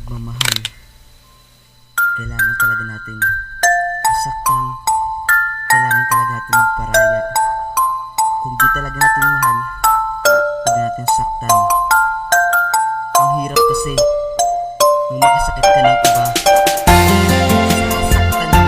pagmamahal, kailangan talaga natin masaktan, kailangan talaga natin magparaya. Kung di talaga natin mahal, huwag natin saktan. Ang hirap kasi nung makasakit ka ng iba, saktan mo lang.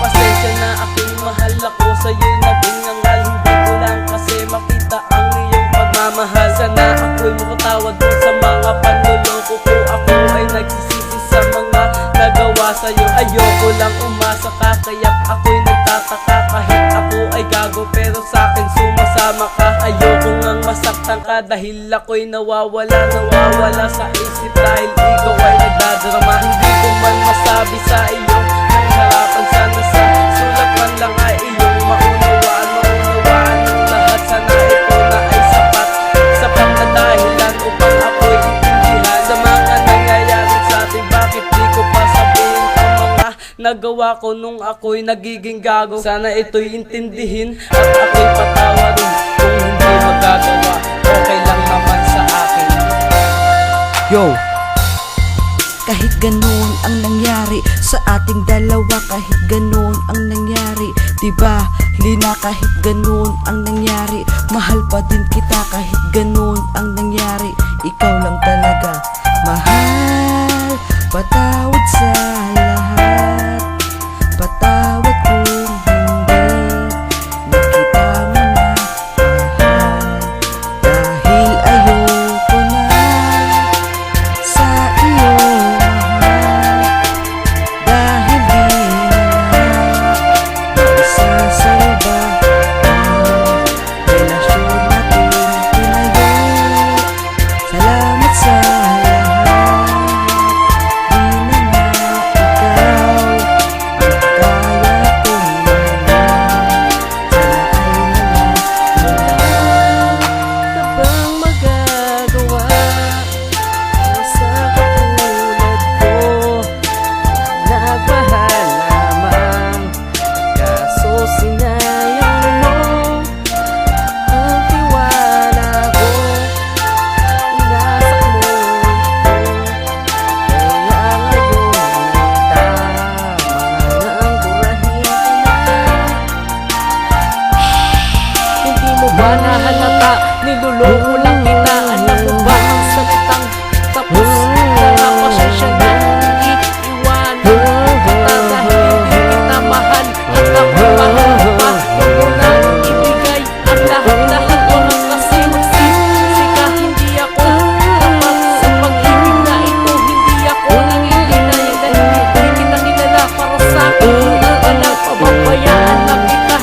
Pasensya na aking mahal, ako sa'yo'y naging ngangal. Hindi ko lang kasi makita ang iyong pagmamahal. Sana ako'y makatawad mo sa mga panluloko ko. Ako ay nagsisisi sa mga nagawa sa'yo. Ayoko lang umasa ka, kaya't ako'y nagtataka. Kahit ako ay gago pero sa'kin sumasama ka. Ayoko ngang masaktan ka dahil ako'y nawawala sa isip. Dahil ikaw ay nagdadrama, hindi ko man masabi sa iyo. Ang harapan sana sa sulat man lang ay iyong maunawaan ng lahat. Sana ito na ay sapat na dahilan upang ako'y intindihan sa mga nangyayari sa atin. Bakit di ko pa sabihin ang mga nagawa ko nung ako'y nagiging gago? Sana ito'y intindihin at ako'y patawarin. Kung hindi magagawa, okay lang naman sa akin. Yo! Kahit ganun ang nangyari sa ating dalawa, kahit ganun ang nangyari, diba? Lina, kahit ganun ang nangyari, mahal pa din kita kahit ganun ang nangyari. Ikaw lang talaga mahal, patawad sa lahat, patawad kung hindi nakita mo na mahal. Dahil ayoko na sa iyo mahal, dahil di na isasalba ang relasyon natin tinayo. Salamat sa lahat, di na nga ikaw ang kaya kong mahal. Sana ay nalang na bang magagawa sa katulad ko? Nagmahal lamang, kaso sinayang mo ang tiwala ko. Inasak mo ito, kaya ngayon tama nang burahin ka na. Hindi mo ba nahalata? Niloloko lang kita. Alam mo ba ang salitang tapos na pasensya na iiwanan kita dahil hindi kita mahal at ako mahal pa. Huwag mo na ibigay ang lahat-lahat. Walang kasi magsisi ka. Hindi ako tapat sa pag-ibig na ito. Hindi ako nangihinay dahil hindi kita kilala para sa akin. Hindi ka lang pababayaan lang kita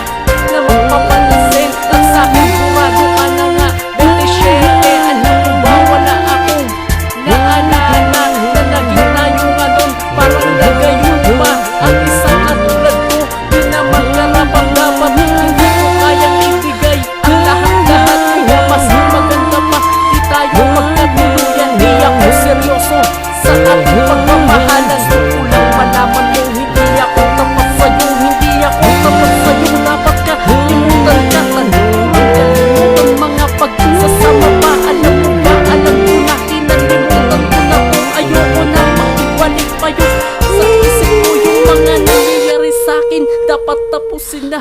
na magpapansin at sa akin burado ka na nga. 27, alam mo ba wala akong naalala na naging tayo nga nun. Parang nagayon pa ang isang katulad ko. Di naman karapang dapat, hindi ko kayang ibigay ang lahat-lahat. Kaya mas maganda pa di tayo magkatuluyan. Di ako seryoso sa ating pagmamahalan. Gusto lang malaman mo hindi ako tapat sa'yo. Hindi ako tapat sa'yo. Dapat ka limutan ka. Kalimutan mga pagsasama pa. Alam mo ba, alam ko na kinalimutan ko na kung ayoko na makibalik pa yun. Sa isip ko yung mga nangyayari sa'kin, dapat tapusin na.